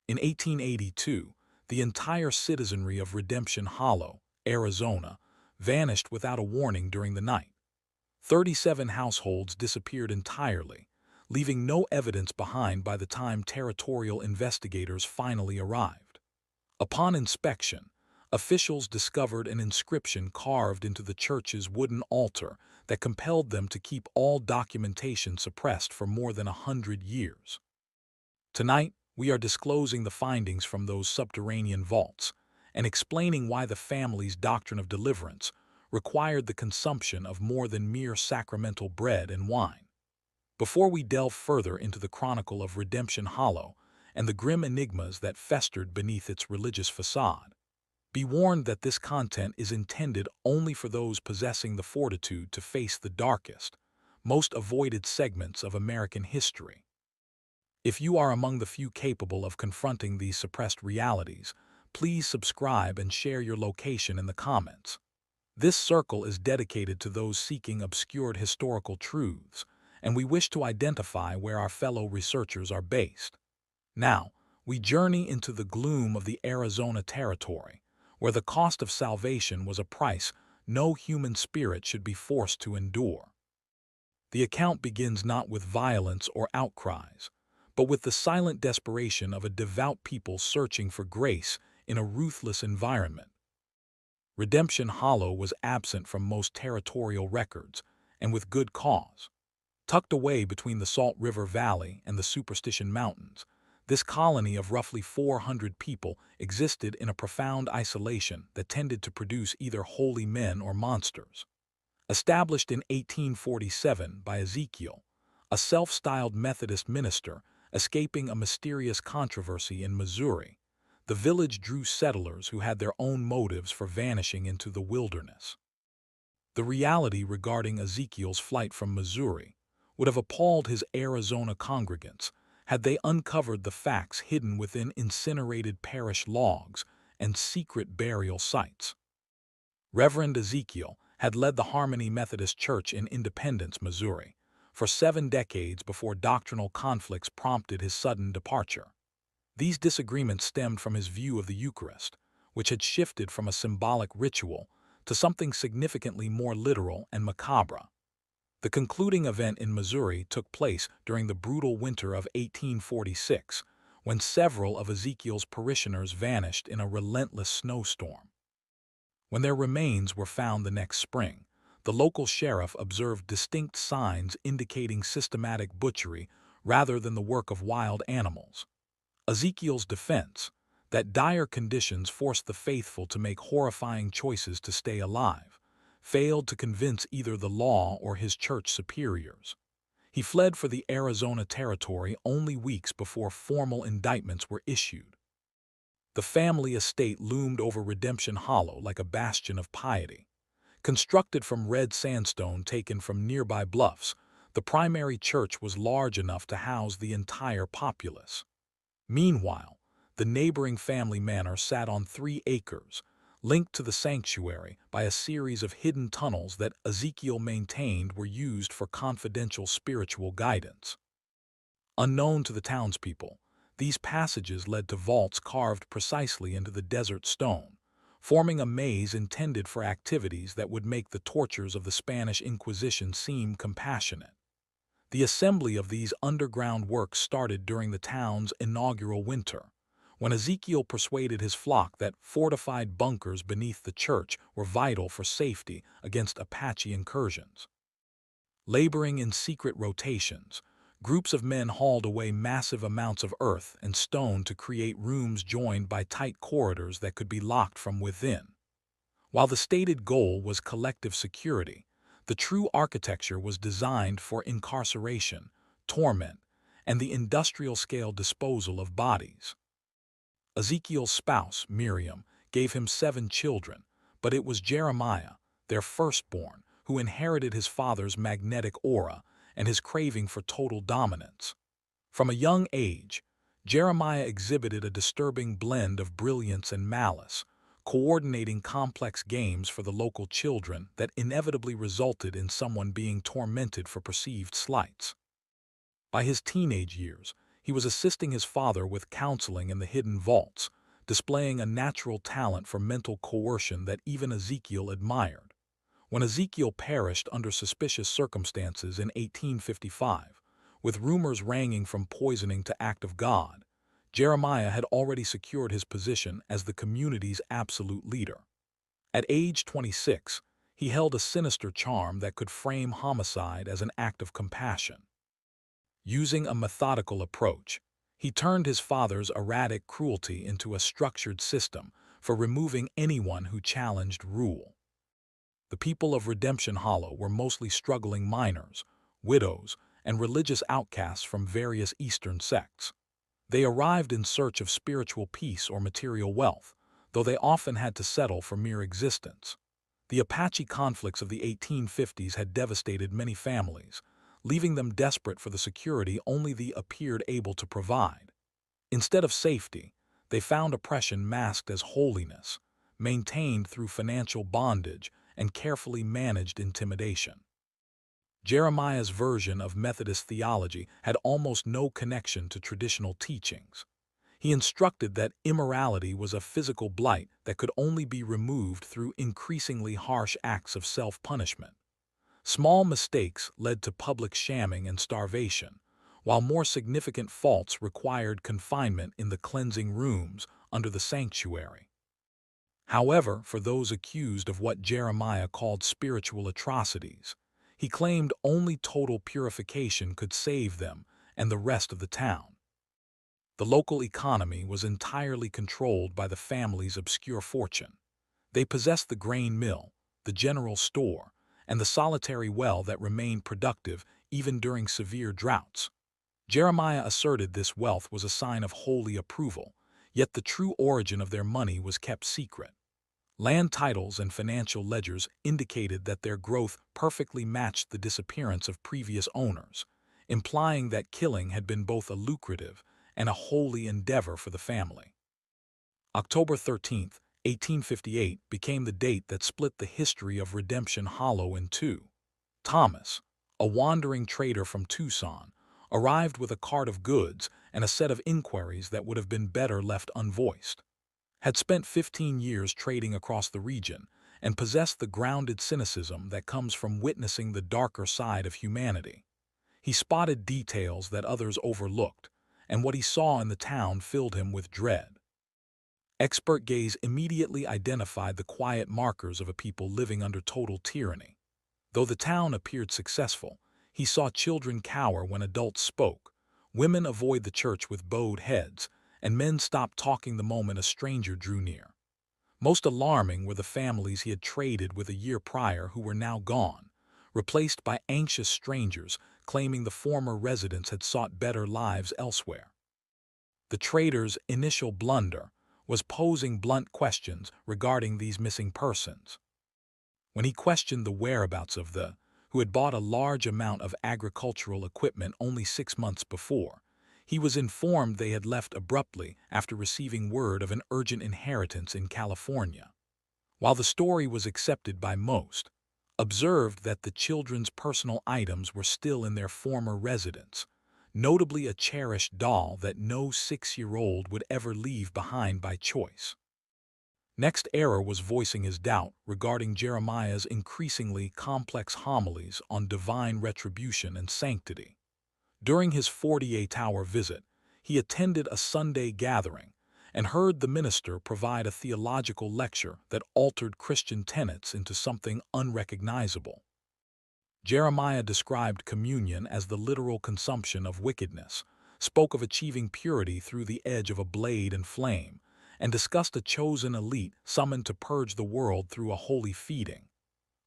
In 1882, the entire citizenry of Redemption Hollow, Arizona, vanished without a warning during the night. 37 households disappeared entirely, leaving no evidence behind by the time territorial investigators finally arrived. Upon inspection, officials discovered an inscription carved into the church's wooden altar that compelled them to keep all documentation suppressed for more than 100 years. Tonight, we are disclosing the findings from those subterranean vaults and explaining why the family's doctrine of deliverance required the consumption of more than mere sacramental bread and wine. Before we delve further into the chronicle of Redemption Hollow and the grim enigmas that festered beneath its religious facade, be warned that this content is intended only for those possessing the fortitude to face the darkest, most avoided segments of American history. If you are among the few capable of confronting these suppressed realities, please subscribe and share your location in the comments. This circle is dedicated to those seeking obscured historical truths, and we wish to identify where our fellow researchers are based. Now, we journey into the gloom of the Arizona territory, where the cost of salvation was a price no human spirit should be forced to endure. The account begins not with violence or outcries, but with the silent desperation of a devout people searching for grace in a ruthless environment. Redemption Hollow was absent from most territorial records, and with good cause. Tucked away between the Salt River Valley and the Superstition Mountains, this colony of roughly 400 people existed in a profound isolation that tended to produce either holy men or monsters. Established in 1847 by Ezekiel, a self-styled Methodist minister escaping a mysterious controversy in Missouri, the village drew settlers who had their own motives for vanishing into the wilderness. The reality regarding Ezekiel's flight from Missouri would have appalled his Arizona congregants had they uncovered the facts hidden within incinerated parish logs and secret burial sites. Reverend Ezekiel had led the Harmony Methodist Church in Independence, Missouri, for 7 decades before doctrinal conflicts prompted his sudden departure. These disagreements stemmed from his view of the Eucharist, which had shifted from a symbolic ritual to something significantly more literal and macabre. The concluding event in Missouri took place during the brutal winter of 1846, when several of Ezekiel's parishioners vanished in a relentless snowstorm. When their remains were found the next spring, the local sheriff observed distinct signs indicating systematic butchery rather than the work of wild animals. Ezekiel's defense, that dire conditions forced the faithful to make horrifying choices to stay alive, failed to convince either the law or his church superiors. He fled for the Arizona territory only weeks before formal indictments were issued. The family estate loomed over Redemption Hollow like a bastion of piety. Constructed from red sandstone taken from nearby bluffs, the primary church was large enough to house the entire populace. Meanwhile, the neighboring family manor sat on 3 acres, linked to the sanctuary by a series of hidden tunnels that Ezekiel maintained were used for confidential spiritual guidance. Unknown to the townspeople, these passages led to vaults carved precisely into the desert stone, forming a maze intended for activities that would make the tortures of the Spanish Inquisition seem compassionate. The assembly of these underground works started during the town's inaugural winter, when Ezekiel persuaded his flock that fortified bunkers beneath the church were vital for safety against Apache incursions. Laboring in secret rotations, groups of men hauled away massive amounts of earth and stone to create rooms joined by tight corridors that could be locked from within. While the stated goal was collective security, the true architecture was designed for incarceration, torment, and the industrial-scale disposal of bodies. Ezekiel's spouse, Miriam, gave him 7 children, but it was Jeremiah, their firstborn, who inherited his father's magnetic aura and his craving for total dominance. From a young age, Jeremiah exhibited a disturbing blend of brilliance and malice, coordinating complex games for the local children that inevitably resulted in someone being tormented for perceived slights. By his teenage years, He was assisting his father with counseling in the hidden vaults, displaying a natural talent for mental coercion that even Ezekiel admired. When Ezekiel perished under suspicious circumstances in 1855, with rumors ranging from poisoning to act of God, Jeremiah had already secured his position as the community's absolute leader. At age 26, he held a sinister charm that could frame homicide as an act of compassion. Using a methodical approach, he turned his father's erratic cruelty into a structured system for removing anyone who challenged rule. The people of Redemption Hollow were mostly struggling miners, widows, and religious outcasts from various Eastern sects. They arrived in search of spiritual peace or material wealth, though they often had to settle for mere existence. The Apache conflicts of the 1850s had devastated many families, leaving them desperate for the security only they appeared able to provide. Instead of safety, they found oppression masked as holiness, maintained through financial bondage and carefully managed intimidation. Jeremiah's version of Methodist theology had almost no connection to traditional teachings. He instructed that immorality was a physical blight that could only be removed through increasingly harsh acts of self-punishment. Small mistakes led to public shamming and starvation, while more significant faults required confinement in the cleansing rooms under the sanctuary. However, for those accused of what Jeremiah called spiritual atrocities, he claimed only total purification could save them and the rest of the town. The local economy was entirely controlled by the family's obscure fortune. They possessed the grain mill, the general store, and the solitary well that remained productive even during severe droughts. Jeremiah asserted this wealth was a sign of holy approval, yet the true origin of their money was kept secret. Land titles and financial ledgers indicated that their growth perfectly matched the disappearance of previous owners, implying that killing had been both a lucrative and a holy endeavor for the family. October 13, 1858 became the date that split the history of Redemption Hollow in two. Thomas, a wandering trader from Tucson, arrived with a cart of goods and a set of inquiries that would have been better left unvoiced. Had spent 15 years trading across the region and possessed the grounded cynicism that comes from witnessing the darker side of humanity. He spotted details that others overlooked, and what he saw in the town filled him with dread. Expert gaze immediately identified the quiet markers of a people living under total tyranny. Though the town appeared successful, he saw children cower when adults spoke, women avoid the church with bowed heads, and men stopped talking the moment a stranger drew near. Most alarming were the families he had traded with a year prior who were now gone, replaced by anxious strangers claiming the former residents had sought better lives elsewhere. The trader's initial blunder was posing blunt questions regarding these missing persons. When he questioned the whereabouts of the who had bought a large amount of agricultural equipment only 6 months before, he was informed they had left abruptly after receiving word of an urgent inheritance in California. While the story was accepted by most, observed that the children's personal items were still in their former residence, notably a cherished doll that no 6-year-old would ever leave behind by choice. Next error was voicing his doubt regarding Jeremiah's increasingly complex homilies on divine retribution and sanctity. During his 48-hour visit, he attended a Sunday gathering and heard the minister provide a theological lecture that altered Christian tenets into something unrecognizable. Jeremiah described communion as the literal consumption of wickedness, spoke of achieving purity through the edge of a blade and flame, and discussed a chosen elite summoned to purge the world through a holy feeding.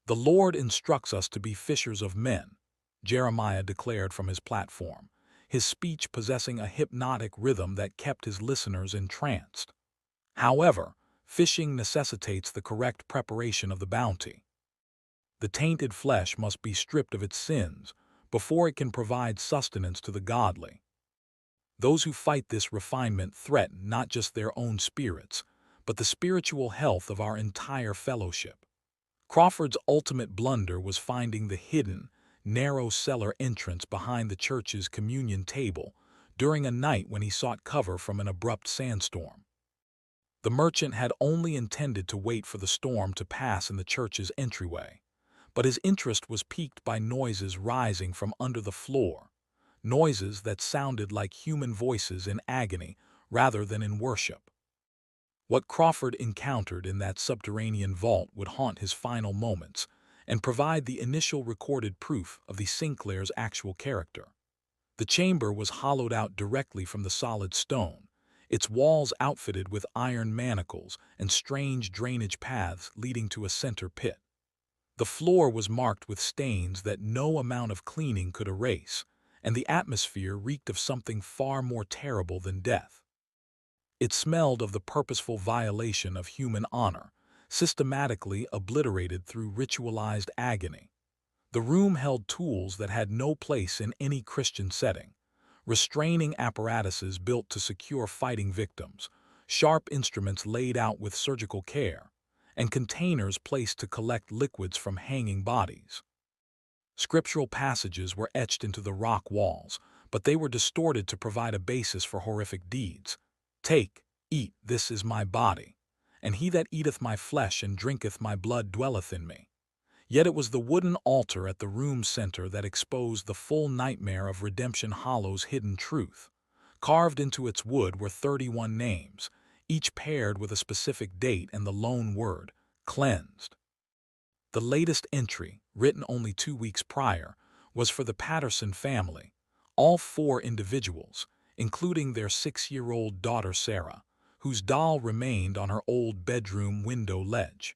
"The Lord instructs us to be fishers of men," Jeremiah declared from his platform, his speech possessing a hypnotic rhythm that kept his listeners entranced. However, fishing necessitates the correct preparation of the bounty. The tainted flesh must be stripped of its sins before it can provide sustenance to the godly. Those who fight this refinement threaten not just their own spirits, but the spiritual health of our entire fellowship. Crawford's ultimate blunder was finding the hidden, narrow cellar entrance behind the church's communion table during a night when he sought cover from an abrupt sandstorm. The merchant had only intended to wait for the storm to pass in the church's entryway, but his interest was piqued by noises rising from under the floor, noises that sounded like human voices in agony rather than in worship. What Crawford encountered in that subterranean vault would haunt his final moments and provide the initial recorded proof of the Sinclair's actual character. The chamber was hollowed out directly from the solid stone, its walls outfitted with iron manacles and strange drainage paths leading to a center pit. The floor was marked with stains that no amount of cleaning could erase, and the atmosphere reeked of something far more terrible than death. It smelled of the purposeful violation of human honor, systematically obliterated through ritualized agony. The room held tools that had no place in any Christian setting: restraining apparatuses built to secure fighting victims, sharp instruments laid out with surgical care, and containers placed to collect liquids from hanging bodies. Scriptural passages were etched into the rock walls, but they were distorted to provide a basis for horrific deeds. "Take, eat, this is my body, and he that eateth my flesh and drinketh my blood dwelleth in me." Yet it was the wooden altar at the room's center that exposed the full nightmare of Redemption Hollow's hidden truth. Carved into its wood were 31 names, each paired with a specific date and the lone word, "cleansed." The latest entry, written only 2 weeks prior, was for the Patterson family, all 4 individuals, including their 6-year-old daughter Sarah, whose doll remained on her old bedroom window ledge.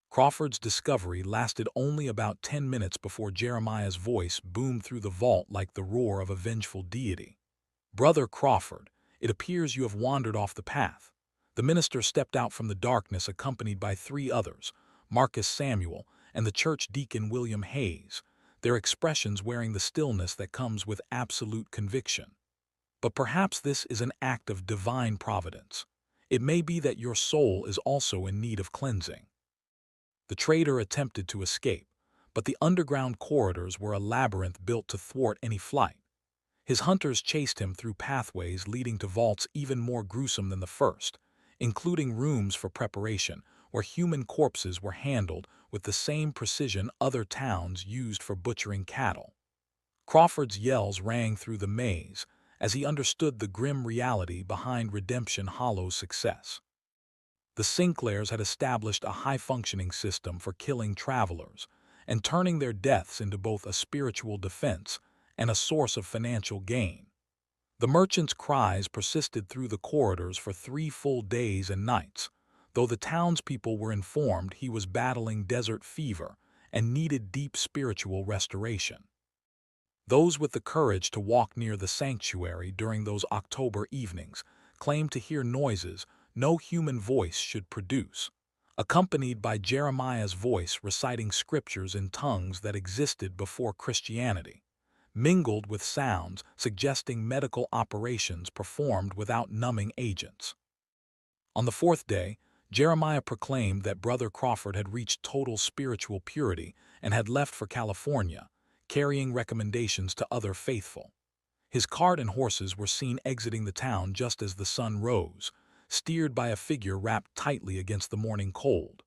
Crawford's discovery lasted only about 10 minutes before Jeremiah's voice boomed through the vault like the roar of a vengeful deity. "Brother Crawford, it appears you have wandered off the path." The minister stepped out from the darkness accompanied by 3 others, Marcus Samuel and the church deacon William Hayes, their expressions wearing the stillness that comes with absolute conviction. "But perhaps this is an act of divine providence. It may be that your soul is also in need of cleansing." The traitor attempted to escape, but the underground corridors were a labyrinth built to thwart any flight. His hunters chased him through pathways leading to vaults even more gruesome than the first, including rooms for preparation, where human corpses were handled with the same precision other towns used for butchering cattle. Crawford's yells rang through the maze as he understood the grim reality behind Redemption Hollow's success. The Sinclairs had established a high-functioning system for killing travelers and turning their deaths into both a spiritual defense and a source of financial gain. The merchant's cries persisted through the corridors for 3 full days and nights, though the townspeople were informed he was battling desert fever and needed deep spiritual restoration. Those with the courage to walk near the sanctuary during those October evenings claimed to hear noises no human voice should produce, accompanied by Jeremiah's voice reciting scriptures in tongues that existed before Christianity, mingled with sounds suggesting medical operations performed without numbing agents. On the 4th day, Jeremiah proclaimed that Brother Crawford had reached total spiritual purity and had left for California, carrying recommendations to other faithful. His cart and horses were seen exiting the town just as the sun rose, steered by a figure wrapped tightly against the morning cold.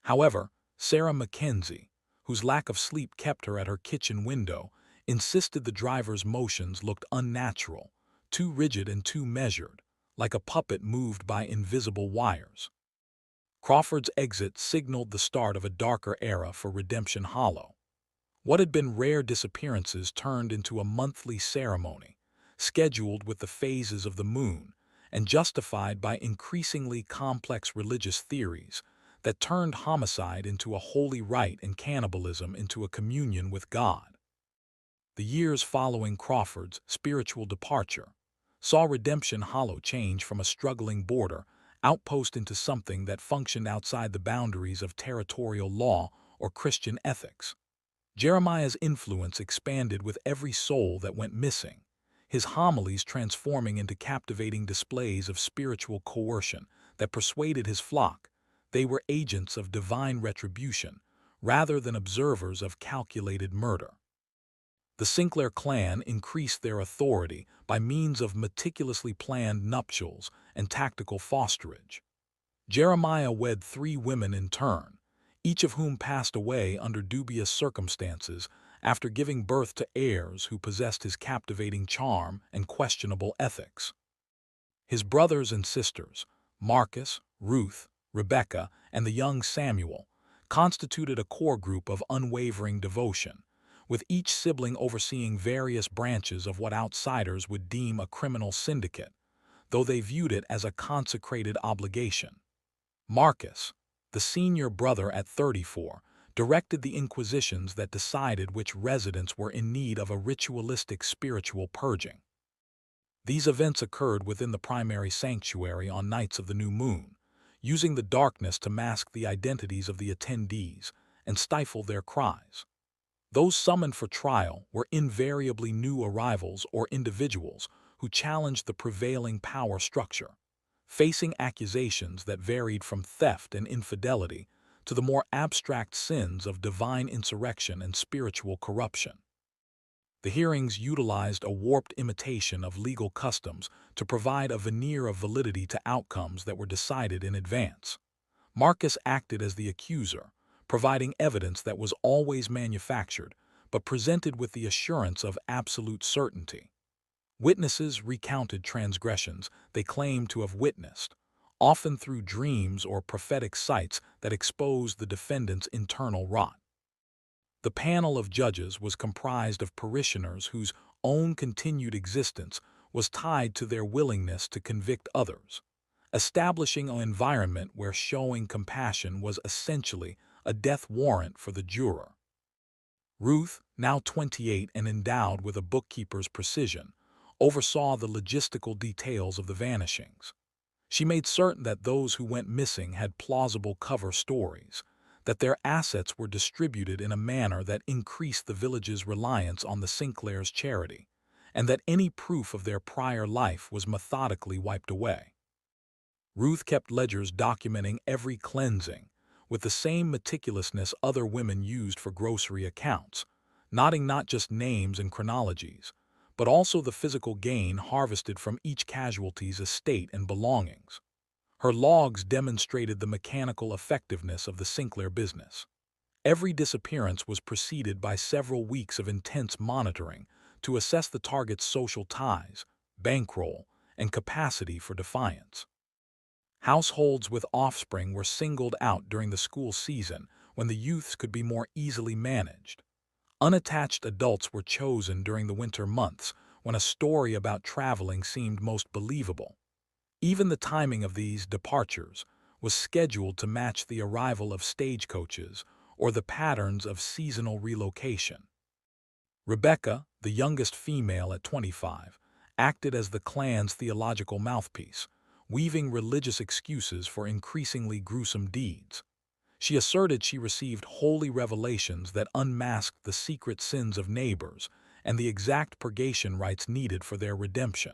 However, Sarah Mackenzie, whose lack of sleep kept her at her kitchen window, insisted the driver's motions looked unnatural, too rigid and too measured, like a puppet moved by invisible wires. Crawford's exit signaled the start of a darker era for Redemption Hollow. What had been rare disappearances turned into a monthly ceremony, scheduled with the phases of the moon, and justified by increasingly complex religious theories that turned homicide into a holy rite and cannibalism into a communion with God. The years following Crawford's spiritual departure saw Redemption Hollow change from a struggling border outpost into something that functioned outside the boundaries of territorial law or Christian ethics. Jeremiah's influence expanded with every soul that went missing, his homilies transforming into captivating displays of spiritual coercion that persuaded his flock they were agents of divine retribution rather than observers of calculated murder. The Sinclair clan increased their authority by means of meticulously planned nuptials and tactical fosterage. Jeremiah wed 3 women in turn, each of whom passed away under dubious circumstances after giving birth to heirs who possessed his captivating charm and questionable ethics. His brothers and sisters, Marcus, Ruth, Rebecca, and the young Samuel, constituted a core group of unwavering devotion, with each sibling overseeing various branches of what outsiders would deem a criminal syndicate, though they viewed it as a consecrated obligation. Marcus, the senior brother at 34, directed the inquisitions that decided which residents were in need of a ritualistic spiritual purging. These events occurred within the primary sanctuary on nights of the new moon, using the darkness to mask the identities of the attendees and stifle their cries. Those summoned for trial were invariably new arrivals or individuals who challenged the prevailing power structure, facing accusations that varied from theft and infidelity to the more abstract sins of divine insurrection and spiritual corruption. The hearings utilized a warped imitation of legal customs to provide a veneer of validity to outcomes that were decided in advance. Marcus acted as the accuser, providing evidence that was always manufactured, but presented with the assurance of absolute certainty. Witnesses recounted transgressions they claimed to have witnessed, often through dreams or prophetic sights that exposed the defendant's internal rot. The panel of judges was comprised of parishioners whose own continued existence was tied to their willingness to convict others, establishing an environment where showing compassion was essentially a death warrant for the juror. Ruth, now 28 and endowed with a bookkeeper's precision, oversaw the logistical details of the vanishings. She made certain that those who went missing had plausible cover stories, that their assets were distributed in a manner that increased the village's reliance on the Sinclair's charity, and that any proof of their prior life was methodically wiped away. Ruth kept ledgers documenting every cleansing, with the same meticulousness other women used for grocery accounts, noting not just names and chronologies, but also the physical gain harvested from each casualty's estate and belongings. Her logs demonstrated the mechanical effectiveness of the Sinclair business. Every disappearance was preceded by several weeks of intense monitoring to assess the target's social ties, bankroll, and capacity for defiance. Households with offspring were singled out during the school season when the youths could be more easily managed. Unattached adults were chosen during the winter months when a story about traveling seemed most believable. Even the timing of these departures was scheduled to match the arrival of stagecoaches or the patterns of seasonal relocation. Rebecca, the youngest female at 25, acted as the clan's theological mouthpiece, weaving religious excuses for increasingly gruesome deeds. She asserted she received holy revelations that unmasked the secret sins of neighbors and the exact purgation rites needed for their redemption.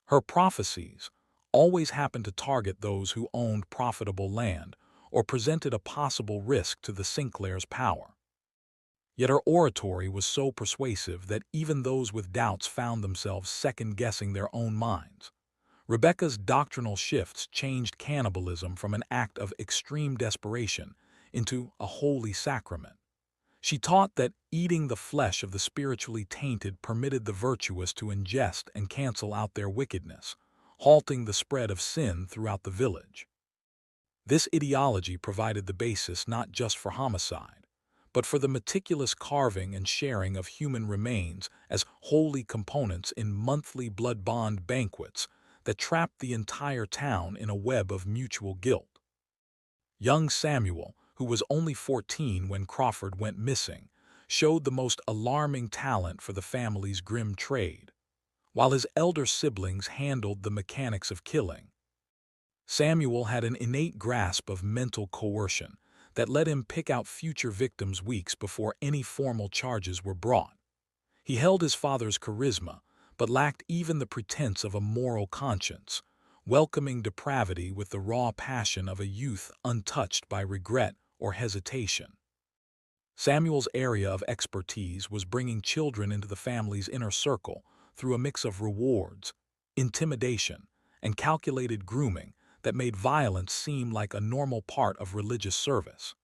Her prophecies always happened to target those who owned profitable land or presented a possible risk to the Sinclair's power. Yet her oratory was so persuasive that even those with doubts found themselves second-guessing their own minds. Rebecca's doctrinal shifts changed cannibalism from an act of extreme desperation into a holy sacrament. She taught that eating the flesh of the spiritually tainted permitted the virtuous to ingest and cancel out their wickedness, halting the spread of sin throughout the village. This ideology provided the basis not just for homicide, but for the meticulous carving and sharing of human remains as holy components in monthly blood bond banquets that trapped the entire town in a web of mutual guilt. Young Samuel, who was only 14 when Crawford went missing, showed the most alarming talent for the family's grim trade, while his elder siblings handled the mechanics of killing. Samuel had an innate grasp of mental coercion that let him pick out future victims weeks before any formal charges were brought. He held his father's charisma, but lacked even the pretense of a moral conscience, welcoming depravity with the raw passion of a youth untouched by regret or hesitation. Samuel's area of expertise was bringing children into the family's inner circle through a mix of rewards, intimidation, and calculated grooming that made violence seem like a normal part of religious service.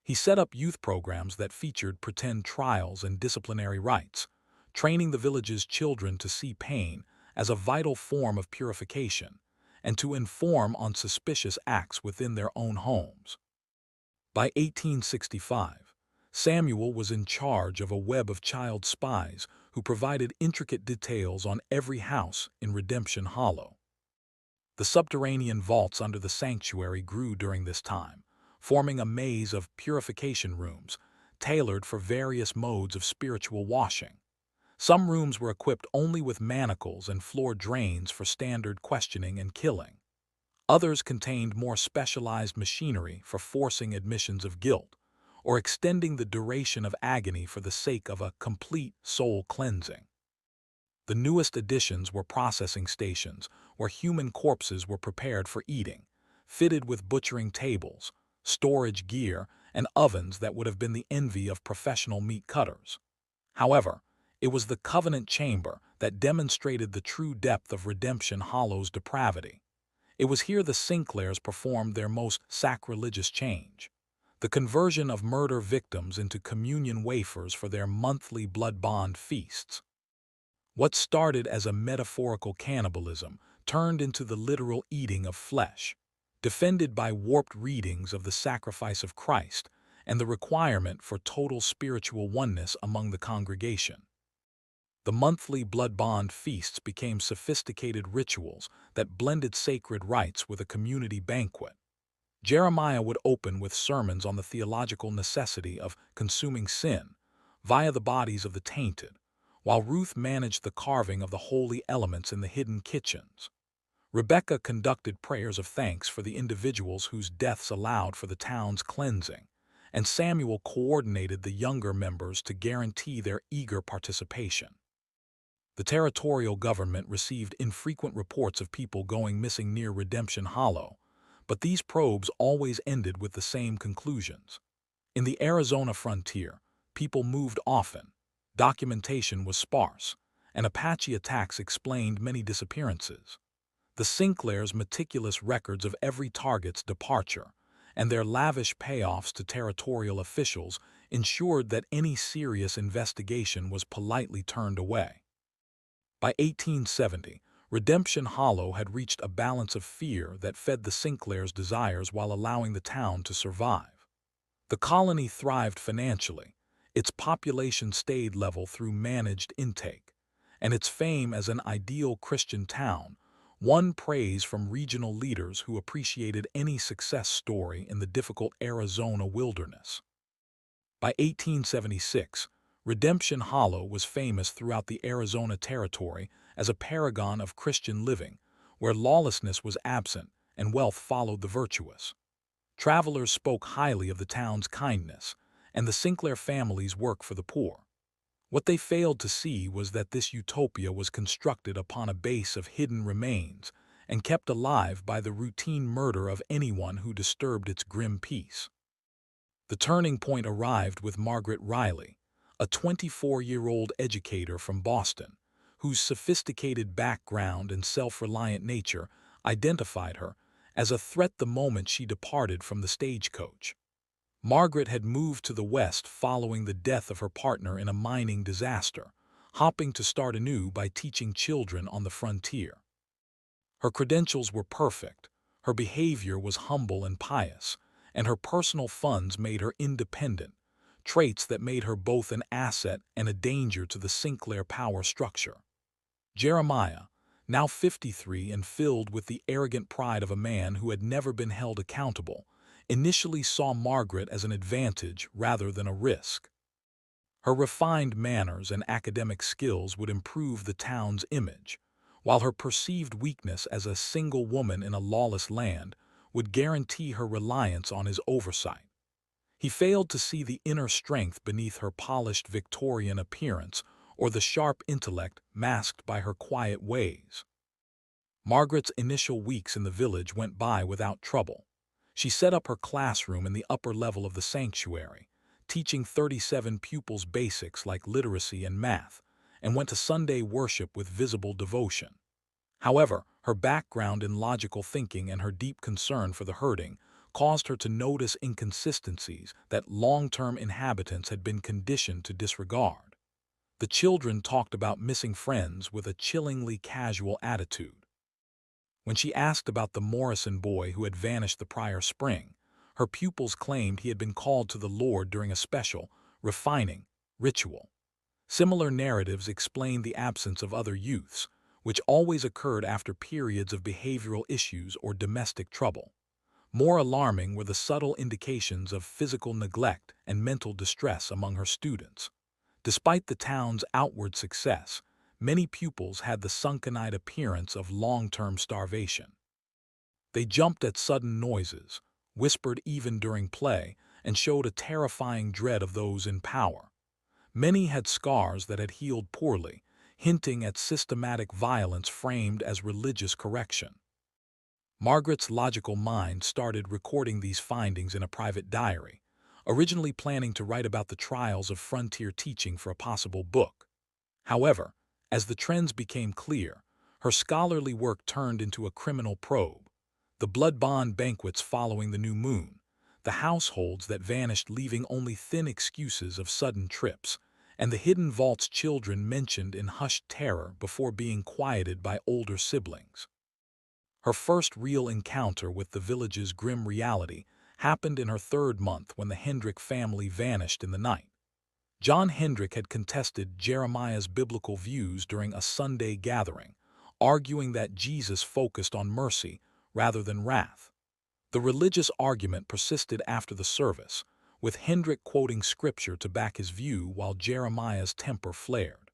He set up youth programs that featured pretend trials and disciplinary rites, training the village's children to see pain as a vital form of purification and to inform on suspicious acts within their own homes. By 1865, Samuel was in charge of a web of child spies who provided intricate details on every house in Redemption Hollow. The subterranean vaults under the sanctuary grew during this time, forming a maze of purification rooms tailored for various modes of spiritual washing. Some rooms were equipped only with manacles and floor drains for standard questioning and killing. Others contained more specialized machinery for forcing admissions of guilt, or extending the duration of agony for the sake of a complete soul cleansing. The newest additions were processing stations where human corpses were prepared for eating, fitted with butchering tables, storage gear, and ovens that would have been the envy of professional meat cutters. However, it was the Covenant Chamber that demonstrated the true depth of Redemption Hollow's depravity. It was here the Sinclairs performed their most sacrilegious change, the conversion of murder victims into communion wafers for their monthly blood bond feasts. What started as a metaphorical cannibalism turned into the literal eating of flesh, defended by warped readings of the sacrifice of Christ and the requirement for total spiritual oneness among the congregation. The monthly blood bond feasts became sophisticated rituals that blended sacred rites with a community banquet. Jeremiah would open with sermons on the theological necessity of consuming sin via the bodies of the tainted, while Ruth managed the carving of the holy elements in the hidden kitchens. Rebecca conducted prayers of thanks for the individuals whose deaths allowed for the town's cleansing, and Samuel coordinated the younger members to guarantee their eager participation. The territorial government received infrequent reports of people going missing near Redemption Hollow, but these probes always ended with the same conclusions. In the Arizona frontier, people moved often, documentation was sparse, and Apache attacks explained many disappearances. The Sinclairs' meticulous records of every target's departure and their lavish payoffs to territorial officials ensured that any serious investigation was politely turned away. By 1870, Redemption Hollow had reached a balance of fear that fed the Sinclairs' desires while allowing the town to survive. The colony thrived financially, its population stayed level through managed intake, and its fame as an ideal Christian town won praise from regional leaders who appreciated any success story in the difficult Arizona wilderness. By 1876, Redemption Hollow was famous throughout the Arizona Territory as a paragon of Christian living, where lawlessness was absent and wealth followed the virtuous. Travelers spoke highly of the town's kindness and the Sinclair family's work for the poor. What they failed to see was that this utopia was constructed upon a base of hidden remains and kept alive by the routine murder of anyone who disturbed its grim peace. The turning point arrived with Margaret Riley, a 24-year-old educator from Boston, whose sophisticated background and self-reliant nature identified her as a threat the moment she departed from the stagecoach. Margaret had moved to the West following the death of her partner in a mining disaster, hoping to start anew by teaching children on the frontier. Her credentials were perfect, her behavior was humble and pious, and her personal funds made her independent, traits that made her both an asset and a danger to the Sinclair power structure. Jeremiah, now 53 and filled with the arrogant pride of a man who had never been held accountable, initially saw Margaret as an advantage rather than a risk. Her refined manners and academic skills would improve the town's image, while her perceived weakness as a single woman in a lawless land would guarantee her reliance on his oversight. He failed to see the inner strength beneath her polished Victorian appearance or the sharp intellect masked by her quiet ways. Margaret's initial weeks in the village went by without trouble. She set up her classroom in the upper level of the sanctuary, teaching 37 pupils basics like literacy and math, and went to Sunday worship with visible devotion. However, her background in logical thinking and her deep concern for the hurting caused her to notice inconsistencies that long-term inhabitants had been conditioned to disregard. The children talked about missing friends with a chillingly casual attitude. When she asked about the Morrison boy who had vanished the prior spring, her pupils claimed he had been called to the Lord during a special, refining, ritual. Similar narratives explained the absence of other youths, which always occurred after periods of behavioral issues or domestic trouble. More alarming were the subtle indications of physical neglect and mental distress among her students. Despite the town's outward success, many pupils had the sunken-eyed appearance of long-term starvation. They jumped at sudden noises, whispered even during play, and showed a terrifying dread of those in power. Many had scars that had healed poorly, hinting at systematic violence framed as religious correction. Margaret's logical mind started recording these findings in a private diary, originally planning to write about the trials of frontier teaching for a possible book. However, as the trends became clear, her scholarly work turned into a criminal probe. The blood bond banquets following the new moon, the households that vanished leaving only thin excuses of sudden trips, and the hidden vaults children mentioned in hushed terror before being quieted by older siblings. Her first real encounter with the village's grim reality happened in her third month when the Hendrick family vanished in the night. John Hendrick had contested Jeremiah's biblical views during a Sunday gathering, arguing that Jesus focused on mercy rather than wrath. The religious argument persisted after the service, with Hendrick quoting scripture to back his view while Jeremiah's temper flared.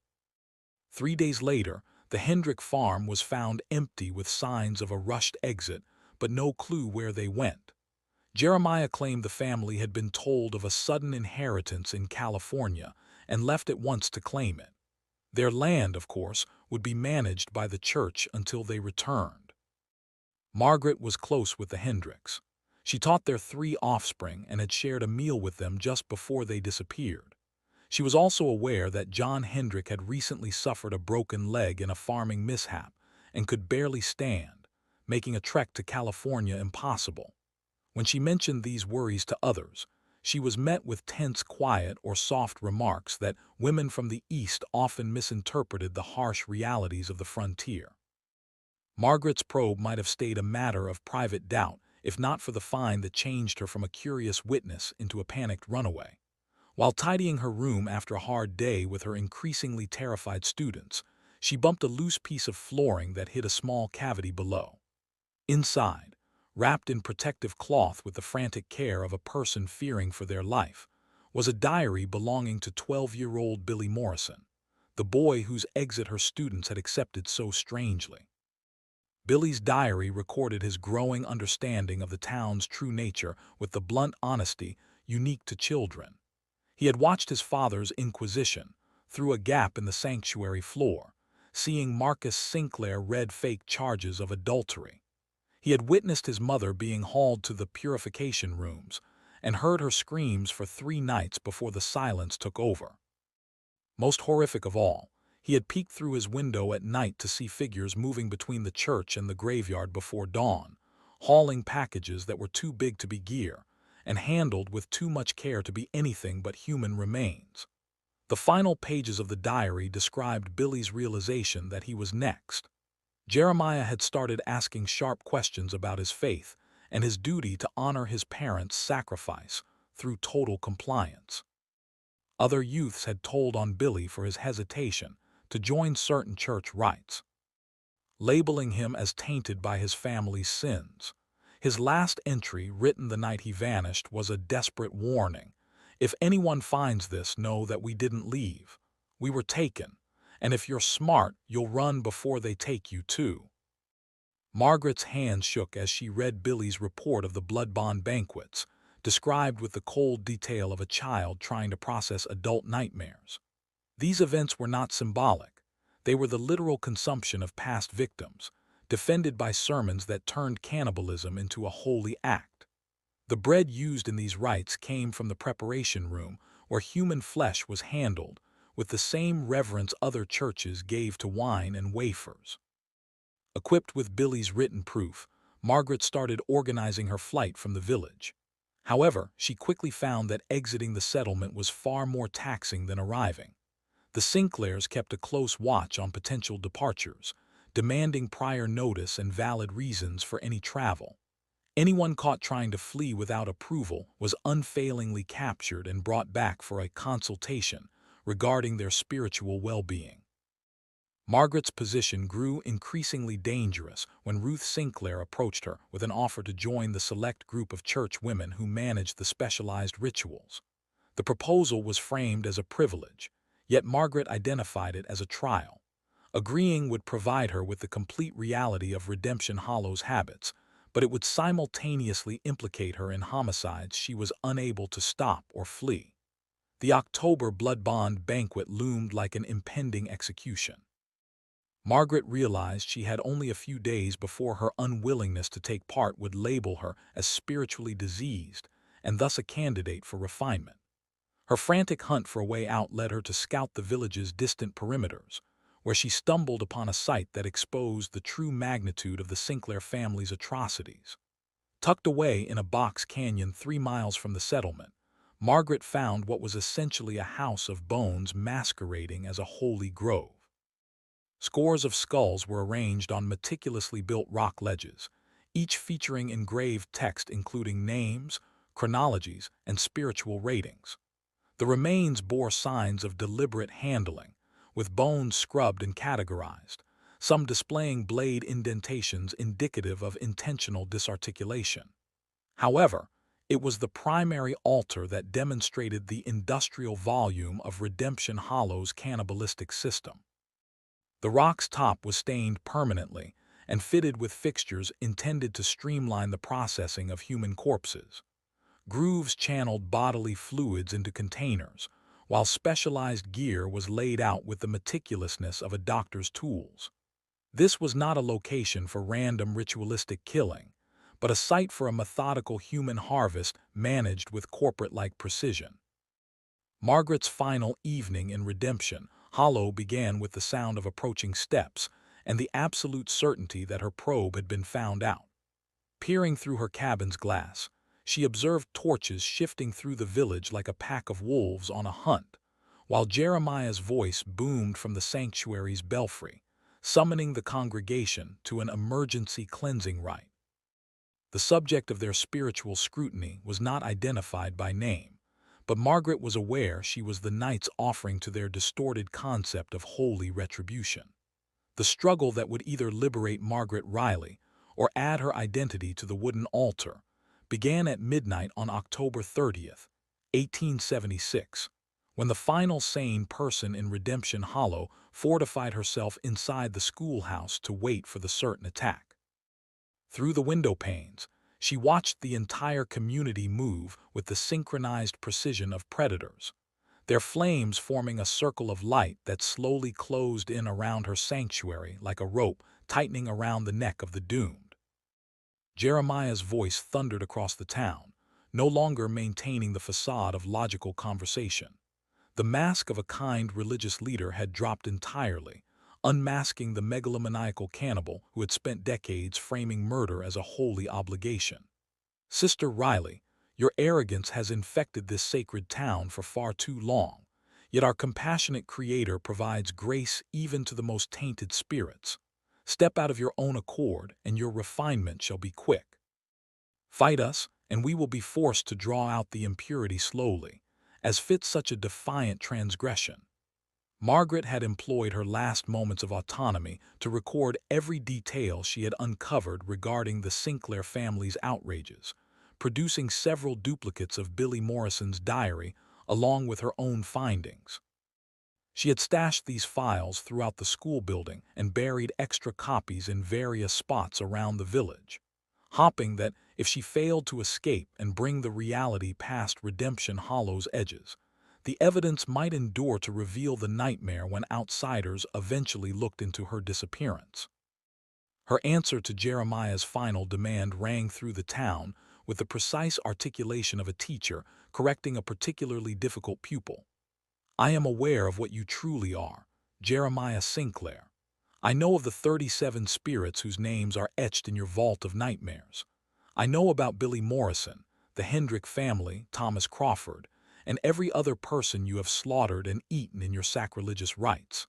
3 days later, the Hendrick farm was found empty with signs of a rushed exit, but no clue where they went. Jeremiah claimed the family had been told of a sudden inheritance in California and left at once to claim it. Their land, of course, would be managed by the church until they returned. Margaret was close with the Hendricks. She taught their 3 offspring and had shared a meal with them just before they disappeared. She was also aware that John Hendrick had recently suffered a broken leg in a farming mishap and could barely stand, making a trek to California impossible. When she mentioned these worries to others, she was met with tense, quiet, or soft remarks that women from the East often misinterpreted the harsh realities of the frontier. Margaret's probe might have stayed a matter of private doubt if not for the find that changed her from a curious witness into a panicked runaway. While tidying her room after a hard day with her increasingly terrified students, she bumped a loose piece of flooring that hid a small cavity below. Inside, wrapped in protective cloth with the frantic care of a person fearing for their life, was a diary belonging to 12-year-old Billy Morrison, the boy whose exit her students had accepted so strangely. Billy's diary recorded his growing understanding of the town's true nature with the blunt honesty unique to children. He had watched his father's inquisition through a gap in the sanctuary floor, seeing Marcus Sinclair read fake charges of adultery. He had witnessed his mother being hauled to the purification rooms and heard her screams for 3 nights before the silence took over. Most horrific of all, he had peeked through his window at night to see figures moving between the church and the graveyard before dawn, hauling packages that were too big to be gear and handled with too much care to be anything but human remains. The final pages of the diary described Billy's realization that he was next. Jeremiah had started asking sharp questions about his faith and his duty to honor his parents' sacrifice through total compliance. Other youths had told on Billy for his hesitation to join certain church rites, labeling him as tainted by his family's sins. His last entry, written the night he vanished, was a desperate warning. If anyone finds this, know that we didn't leave. We were taken, and if you're smart, you'll run before they take you too. Margaret's hands shook as she read Billy's report of the blood bond banquets, described with the cold detail of a child trying to process adult nightmares. These events were not symbolic. They were the literal consumption of past victims, defended by sermons that turned cannibalism into a holy act. The bread used in these rites came from the preparation room, where human flesh was handled, with the same reverence other churches gave to wine and wafers. Equipped with Billy's written proof, Margaret started organizing her flight from the village. However, she quickly found that exiting the settlement was far more taxing than arriving. The Sinclairs kept a close watch on potential departures, demanding prior notice and valid reasons for any travel. Anyone caught trying to flee without approval was unfailingly captured and brought back for a consultation regarding their spiritual well-being. Margaret's position grew increasingly dangerous when Ruth Sinclair approached her with an offer to join the select group of church women who managed the specialized rituals. The proposal was framed as a privilege, yet Margaret identified it as a trial. Agreeing would provide her with the complete reality of Redemption Hollow's habits, but it would simultaneously implicate her in homicides she was unable to stop or flee. The October blood bond banquet loomed like an impending execution. Margaret realized she had only a few days before her unwillingness to take part would label her as spiritually diseased and thus a candidate for refinement. Her frantic hunt for a way out led her to scout the village's distant perimeters, where she stumbled upon a site that exposed the true magnitude of the Sinclair family's atrocities. Tucked away in a box canyon 3 miles from the settlement, Margaret found what was essentially a house of bones masquerading as a holy grove. Scores of skulls were arranged on meticulously built rock ledges, each featuring engraved text including names, chronologies, and spiritual ratings. The remains bore signs of deliberate handling, with bones scrubbed and categorized, some displaying blade indentations indicative of intentional disarticulation. However, it was the primary altar that demonstrated the industrial volume of Redemption Hollow's cannibalistic system. The rock's top was stained permanently and fitted with fixtures intended to streamline the processing of human corpses. Grooves channeled bodily fluids into containers, while specialized gear was laid out with the meticulousness of a doctor's tools. This was not a location for random ritualistic killing, but a site for a methodical human harvest managed with corporate-like precision. Margaret's final evening in Redemption Hollow began with the sound of approaching steps and the absolute certainty that her probe had been found out. Peering through her cabin's glass, she observed torches shifting through the village like a pack of wolves on a hunt, while Jeremiah's voice boomed from the sanctuary's belfry, summoning the congregation to an emergency cleansing rite. The subject of their spiritual scrutiny was not identified by name, but Margaret was aware she was the night's offering to their distorted concept of holy retribution. The struggle that would either liberate Margaret Riley or add her identity to the wooden altar began at midnight on October 30th, 1876, when the final sane person in Redemption Hollow fortified herself inside the schoolhouse to wait for the certain attack. Through the window panes, she watched the entire community move with the synchronized precision of predators, their flames forming a circle of light that slowly closed in around her sanctuary like a rope tightening around the neck of the doomed. Jeremiah's voice thundered across the town, no longer maintaining the facade of logical conversation. The mask of a kind religious leader had dropped entirely, unmasking the megalomaniacal cannibal who had spent decades framing murder as a holy obligation. Sister Riley, your arrogance has infected this sacred town for far too long, yet our compassionate Creator provides grace even to the most tainted spirits. Step out of your own accord, and your refinement shall be quick. Fight us, and we will be forced to draw out the impurity slowly, as fits such a defiant transgression. Margaret had employed her last moments of autonomy to record every detail she had uncovered regarding the Sinclair family's outrages, producing several duplicates of Billy Morrison's diary along with her own findings. She had stashed these files throughout the school building and buried extra copies in various spots around the village, hoping that if she failed to escape and bring the reality past Redemption Hollow's edges, the evidence might endure to reveal the nightmare when outsiders eventually looked into her disappearance. Her answer to Jeremiah's final demand rang through the town with the precise articulation of a teacher correcting a particularly difficult pupil. I am aware of what you truly are, Jeremiah Sinclair. I know of the 37 spirits whose names are etched in your vault of nightmares. I know about Billy Morrison, the Hendrick family, Thomas Crawford, and every other person you have slaughtered and eaten in your sacrilegious rites.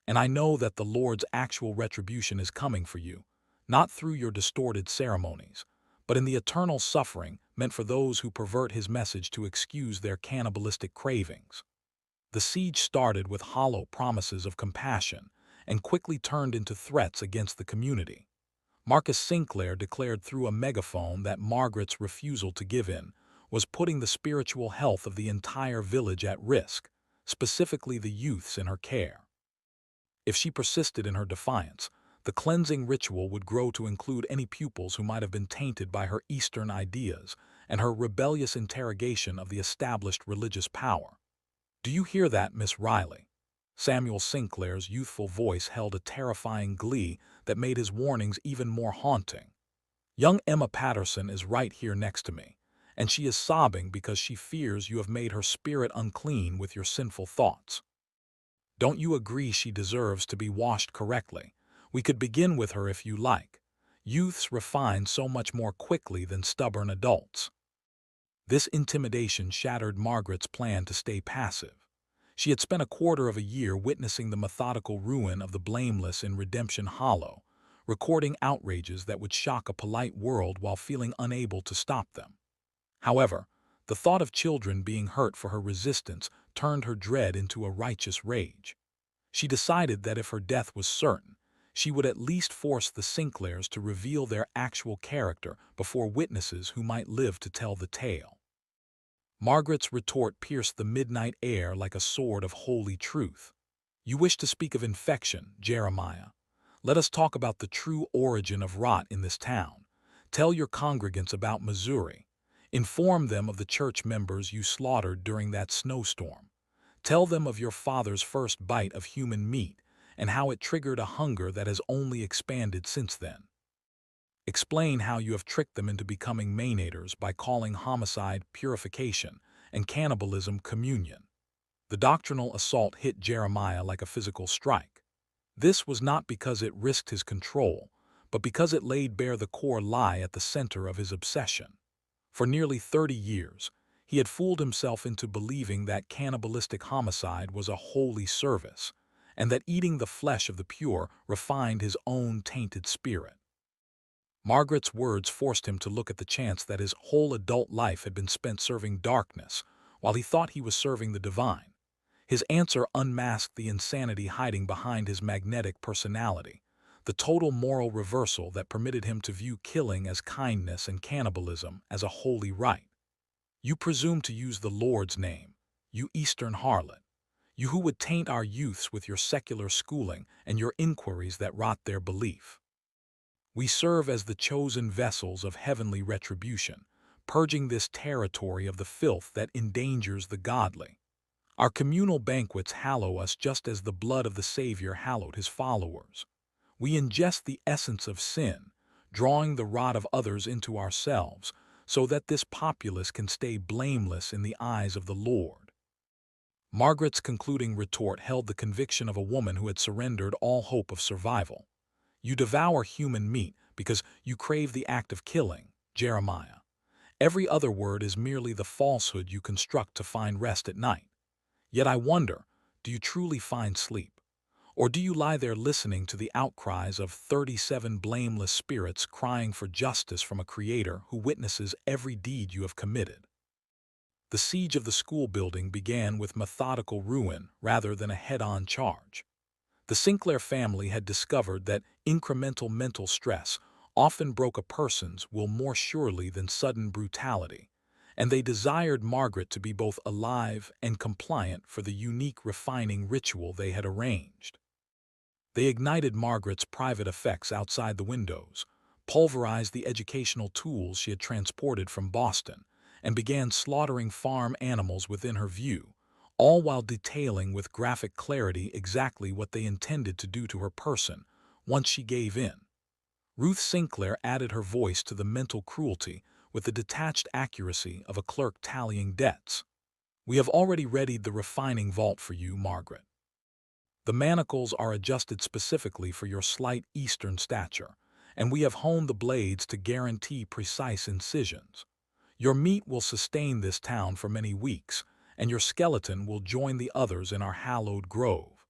And I know that the Lord's actual retribution is coming for you, not through your distorted ceremonies, but in the eternal suffering meant for those who pervert his message to excuse their cannibalistic cravings. The siege started with hollow promises of compassion and quickly turned into threats against the community. Marcus Sinclair declared through a megaphone that Margaret's refusal to give in was putting the spiritual health of the entire village at risk, specifically the youths in her care. If she persisted in her defiance, the cleansing ritual would grow to include any pupils who might have been tainted by her Eastern ideas and her rebellious interrogation of the established religious power. "Do you hear that, Miss Riley?" Samuel Sinclair's youthful voice held a terrifying glee that made his warnings even more haunting. "Young Emma Patterson is right here next to me, and she is sobbing because she fears you have made her spirit unclean with your sinful thoughts. Don't you agree she deserves to be washed correctly? We could begin with her if you like. Youths refine so much more quickly than stubborn adults." This intimidation shattered Margaret's plan to stay passive. She had spent a quarter of a year witnessing the methodical ruin of the blameless in Redemption Hollow, recording outrages that would shock a polite world while feeling unable to stop them. However, the thought of children being hurt for her resistance turned her dread into a righteous rage. She decided that if her death was certain, she would at least force the Sinclairs to reveal their actual character before witnesses who might live to tell the tale. Margaret's retort pierced the midnight air like a sword of holy truth. "You wish to speak of infection, Jeremiah. Let us talk about the true origin of rot in this town. Tell your congregants about Missouri. Inform them of the church members you slaughtered during that snowstorm. Tell them of your father's first bite of human meat and how it triggered a hunger that has only expanded since then. Explain how you have tricked them into becoming Maynarders by calling homicide purification and cannibalism communion." The doctrinal assault hit Jeremiah like a physical strike. This was not because it risked his control, but because it laid bare the core lie at the center of his obsession. For nearly 30 years, he had fooled himself into believing that cannibalistic homicide was a holy service, and that eating the flesh of the pure refined his own tainted spirit. Margaret's words forced him to look at the chance that his whole adult life had been spent serving darkness, while he thought he was serving the divine. His answer unmasked the insanity hiding behind his magnetic personality, the total moral reversal that permitted him to view killing as kindness and cannibalism as a holy rite. "You presume to use the Lord's name, you Eastern harlot. You who would taint our youths with your secular schooling and your inquiries that rot their belief. We serve as the chosen vessels of heavenly retribution, purging this territory of the filth that endangers the godly. Our communal banquets hallow us just as the blood of the Savior hallowed his followers. We ingest the essence of sin, drawing the rot of others into ourselves, so that this populace can stay blameless in the eyes of the Lord." Margaret's concluding retort held the conviction of a woman who had surrendered all hope of survival. "You devour human meat because you crave the act of killing, Jeremiah. Every other word is merely the falsehood you construct to find rest at night. Yet I wonder, do you truly find sleep? Or do you lie there listening to the outcries of 37 blameless spirits crying for justice from a creator who witnesses every deed you have committed?" The siege of the school building began with methodical ruin rather than a head-on charge. The Sinclair family had discovered that incremental mental stress often broke a person's will more surely than sudden brutality, and they desired Margaret to be both alive and compliant for the unique refining ritual they had arranged. They ignited Margaret's private effects outside the windows, pulverized the educational tools she had transported from Boston, and began slaughtering farm animals within her view, all while detailing with graphic clarity exactly what they intended to do to her person once she gave in. Ruth Sinclair added her voice to the mental cruelty with the detached accuracy of a clerk tallying debts. We have already readied the refining vault for you, Margaret. The manacles are adjusted specifically for your slight eastern stature, and we have honed the blades to guarantee precise incisions. Your meat will sustain this town for many weeks, and your skeleton will join the others in our hallowed grove.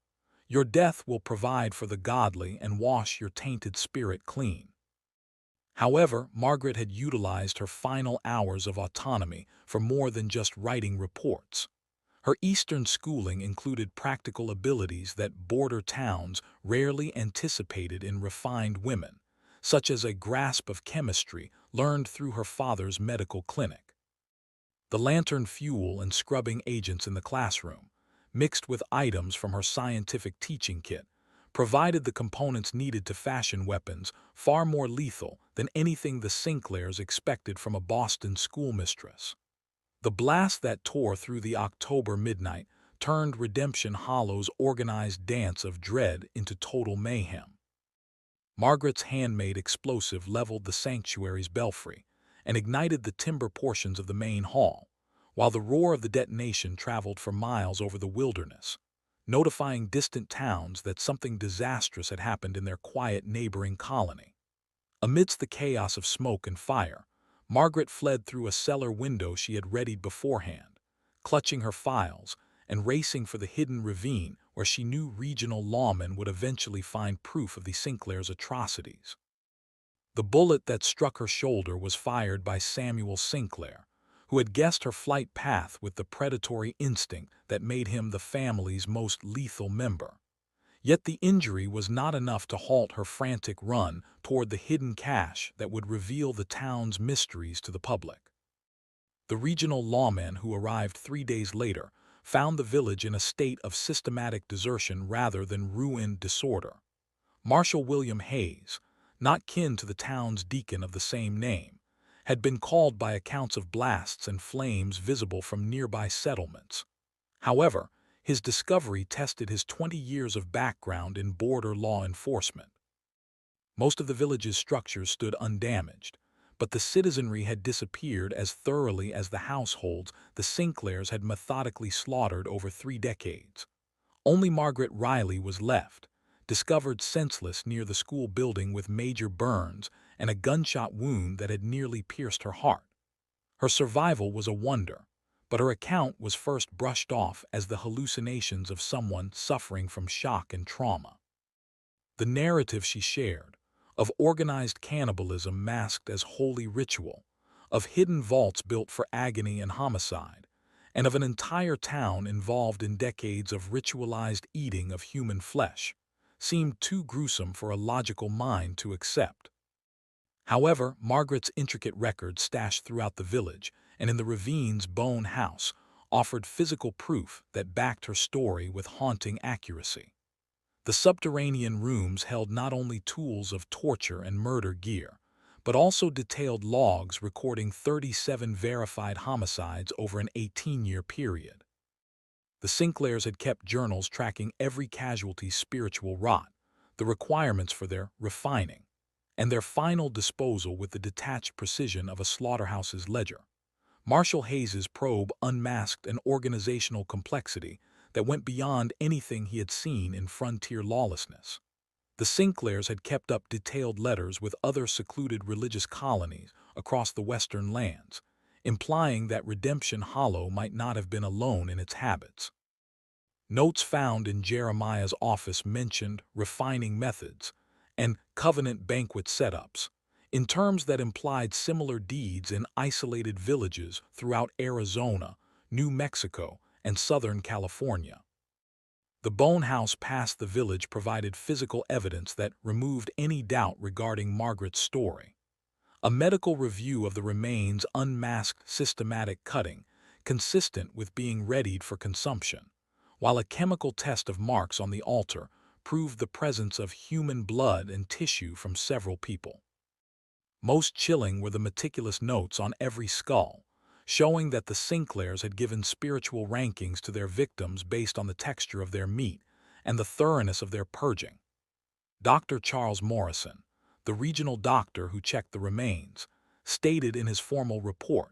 Your death will provide for the godly and wash your tainted spirit clean. However, Margaret had utilized her final hours of autonomy for more than just writing reports. Her Eastern schooling included practical abilities that border towns rarely anticipated in refined women, such as a grasp of chemistry learned through her father's medical clinic. The lantern fuel and scrubbing agents in the classroom, mixed with items from her scientific teaching kit, provided the components needed to fashion weapons far more lethal than anything the Sinclairs expected from a Boston schoolmistress. The blast that tore through the October midnight turned Redemption Hollow's organized dance of dread into total mayhem. Margaret's handmade explosive leveled the sanctuary's belfry and ignited the timber portions of the main hall, while the roar of the detonation traveled for miles over the wilderness, notifying distant towns that something disastrous had happened in their quiet neighboring colony. Amidst the chaos of smoke and fire, Margaret fled through a cellar window she had readied beforehand, clutching her files and racing for the hidden ravine where she knew regional lawmen would eventually find proof of the Sinclairs' atrocities. The bullet that struck her shoulder was fired by Samuel Sinclair, who had guessed her flight path with the predatory instinct that made him the family's most lethal member. Yet the injury was not enough to halt her frantic run toward the hidden cache that would reveal the town's mysteries to the public. The regional lawmen who arrived 3 days later found the village in a state of systematic desertion rather than ruined disorder. Marshal William Hayes, not kin to the town's deacon of the same name, had been called by accounts of blasts and flames visible from nearby settlements. However, his discovery tested his 20 years of background in border law enforcement. Most of the village's structures stood undamaged, but the citizenry had disappeared as thoroughly as the households the Sinclairs had methodically slaughtered over 3 decades. Only Margaret Riley was left, discovered senseless near the school building with major burns and a gunshot wound that had nearly pierced her heart. Her survival was a wonder, but her account was first brushed off as the hallucinations of someone suffering from shock and trauma. The narrative she shared, of organized cannibalism masked as holy ritual, of hidden vaults built for agony and homicide, and of an entire town involved in decades of ritualized eating of human flesh, seemed too gruesome for a logical mind to accept. However, Margaret's intricate records stashed throughout the village and in the ravine's bone house offered physical proof that backed her story with haunting accuracy. The subterranean rooms held not only tools of torture and murder gear, but also detailed logs recording 37 verified homicides over an 18-year period. The Sinclairs had kept journals tracking every casualty's spiritual rot, the requirements for their refining, and their final disposal with the detached precision of a slaughterhouse's ledger. Marshal Hayes's probe unmasked an organizational complexity that went beyond anything he had seen in frontier lawlessness. The Sinclairs had kept up detailed letters with other secluded religious colonies across the western lands, implying that Redemption Hollow might not have been alone in its habits. Notes found in Jeremiah's office mentioned refining methods and covenant banquet setups, in terms that implied similar deeds in isolated villages throughout Arizona, New Mexico, and Southern California. The bone house past the village provided physical evidence that removed any doubt regarding Margaret's story. A medical review of the remains unmasked systematic cutting, consistent with being readied for consumption, while a chemical test of marks on the altar proved the presence of human blood and tissue from several people. Most chilling were the meticulous notes on every skull, showing that the Sinclairs had given spiritual rankings to their victims based on the texture of their meat and the thoroughness of their purging. Dr. Charles Morrison, the regional doctor who checked the remains, stated in his formal report.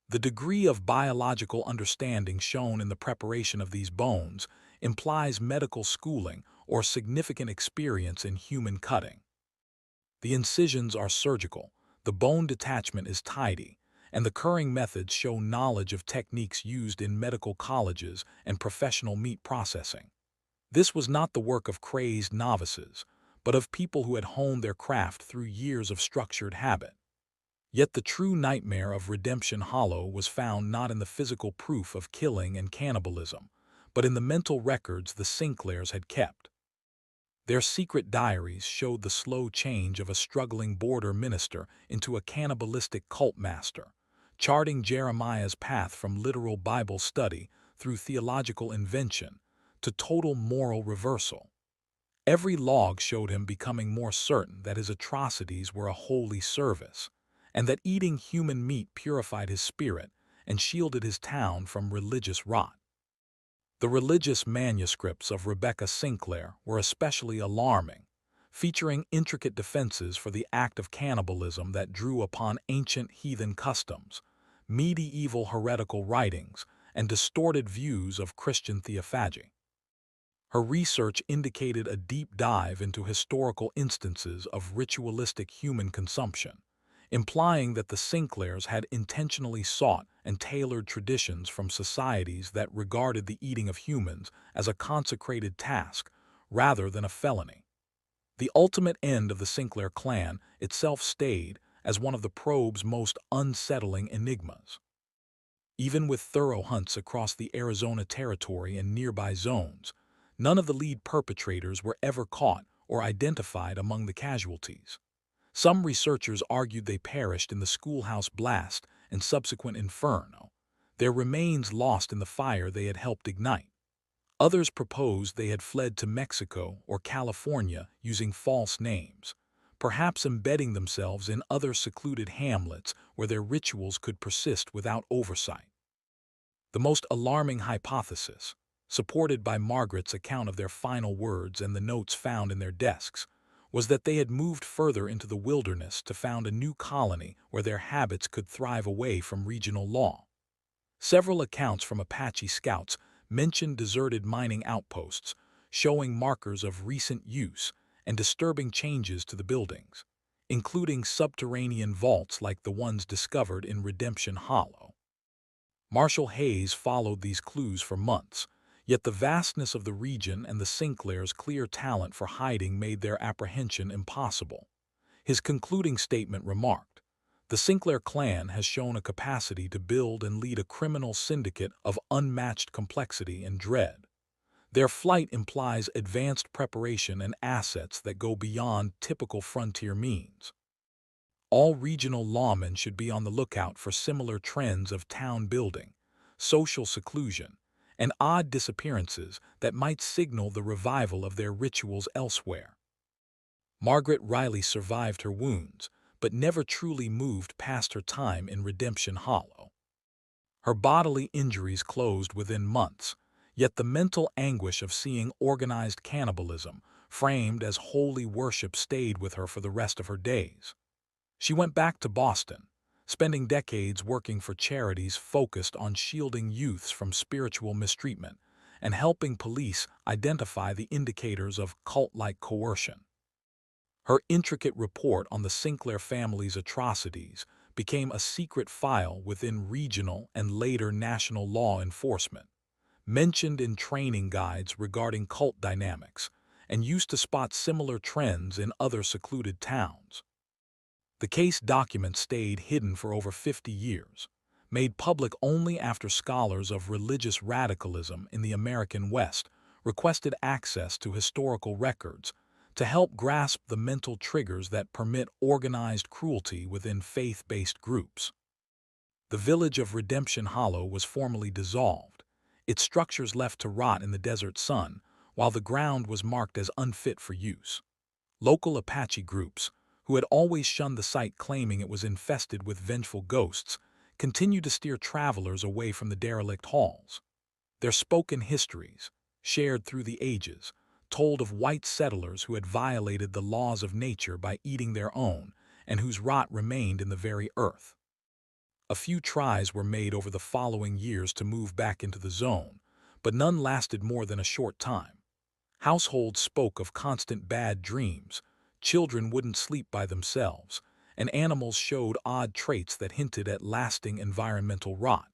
The degree of biological understanding shown in the preparation of these bones implies medical schooling or significant experience in human cutting. The incisions are surgical, the bone detachment is tidy, and the curing methods show knowledge of techniques used in medical colleges and professional meat processing. This was not the work of crazed novices, but of people who had honed their craft through years of structured habit. Yet the true nightmare of Redemption Hollow was found not in the physical proof of killing and cannibalism, but in the mental records the Sinclairs had kept. Their secret diaries showed the slow change of a struggling border minister into a cannibalistic cult master, charting Jeremiah's path from literal Bible study through theological invention to total moral reversal. Every log showed him becoming more certain that his atrocities were a holy service, and that eating human meat purified his spirit and shielded his town from religious rot. The religious manuscripts of Rebecca Sinclair were especially alarming, featuring intricate defenses for the act of cannibalism that drew upon ancient heathen customs, medieval heretical writings, and distorted views of Christian theophagy. Her research indicated a deep dive into historical instances of ritualistic human consumption, implying that the Sinclairs had intentionally sought and tailored traditions from societies that regarded the eating of humans as a consecrated task rather than a felony. The ultimate end of the Sinclair clan itself stayed as one of the probe's most unsettling enigmas. Even with thorough hunts across the Arizona Territory and nearby zones, none of the lead perpetrators were ever caught or identified among the casualties. Some researchers argued they perished in the schoolhouse blast and subsequent inferno, their remains lost in the fire they had helped ignite. Others proposed they had fled to Mexico or California using false names, perhaps embedding themselves in other secluded hamlets where their rituals could persist without oversight. The most alarming hypothesis, supported by Margaret's account of their final words and the notes found in their desks, was that they had moved further into the wilderness to found a new colony where their habits could thrive away from regional law. Several accounts from Apache scouts mentioned deserted mining outposts, showing markers of recent use and disturbing changes to the buildings, including subterranean vaults like the ones discovered in Redemption Hollow. Marshall Hayes followed these clues for months, yet the vastness of the region and the Sinclairs' clear talent for hiding made their apprehension impossible. His concluding statement remarked, "The Sinclair clan has shown a capacity to build and lead a criminal syndicate of unmatched complexity and dread. Their flight implies advanced preparation and assets that go beyond typical frontier means. All regional lawmen should be on the lookout for similar trends of town building, social seclusion, and odd disappearances that might signal the revival of their rituals elsewhere." Margaret Riley survived her wounds, but never truly moved past her time in Redemption Hollow. Her bodily injuries closed within months, yet the mental anguish of seeing organized cannibalism, framed as holy worship, stayed with her for the rest of her days. She went back to Boston, spending decades working for charities focused on shielding youths from spiritual mistreatment and helping police identify the indicators of cult-like coercion. Her intricate report on the Sinclair family's atrocities became a secret file within regional and later national law enforcement, mentioned in training guides regarding cult dynamics, and used to spot similar trends in other secluded towns. The case documents stayed hidden for over 50 years, made public only after scholars of religious radicalism in the American West requested access to historical records to help grasp the mental triggers that permit organized cruelty within faith-based groups. The village of Redemption Hollow was formally dissolved, its structures left to rot in the desert sun, while the ground was marked as unfit for use. Local Apache groups, who had always shunned the site claiming it was infested with vengeful ghosts, continued to steer travelers away from the derelict halls. Their spoken histories, shared through the ages, told of white settlers who had violated the laws of nature by eating their own and whose rot remained in the very earth. A few tries were made over the following years to move back into the zone, but none lasted more than a short time. Households spoke of constant bad dreams, children wouldn't sleep by themselves, and animals showed odd traits that hinted at lasting environmental rot.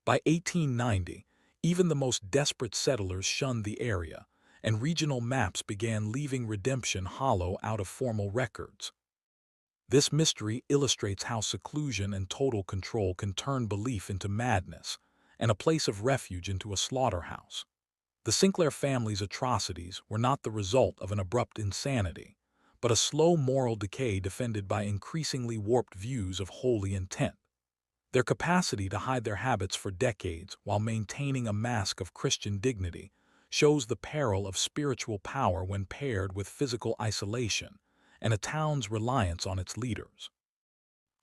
By 1890, even the most desperate settlers shunned the area, and regional maps began leaving Redemption Hollow out of formal records. This mystery illustrates how seclusion and total control can turn belief into madness, and a place of refuge into a slaughterhouse. The Sinclair family's atrocities were not the result of an abrupt insanity, but a slow moral decay defended by increasingly warped views of holy intent. Their capacity to hide their habits for decades while maintaining a mask of Christian dignity shows the peril of spiritual power when paired with physical isolation and a town's reliance on its leaders.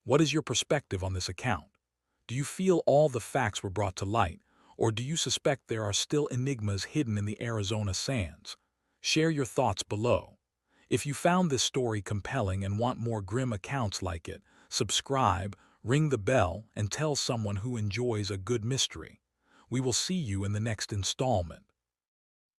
What is your perspective on this account? Do you feel all the facts were brought to light, or do you suspect there are still enigmas hidden in the Arizona sands? Share your thoughts below. If you found this story compelling and want more grim accounts like it, subscribe, ring the bell, and tell someone who enjoys a good mystery. We will see you in the next installment.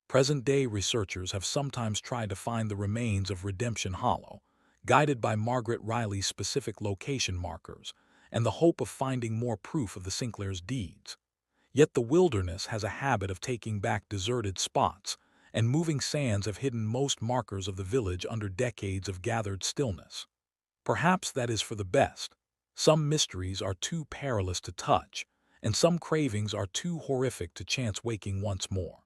Present-day researchers have sometimes tried to find the remains of Redemption Hollow, guided by Margaret Riley's specific location markers, and the hope of finding more proof of the Sinclair's deeds. Yet the wilderness has a habit of taking back deserted spots, and moving sands have hidden most markers of the village under decades of gathered stillness. Perhaps that is for the best. Some mysteries are too perilous to touch, and some cravings are too horrific to chance waking once more.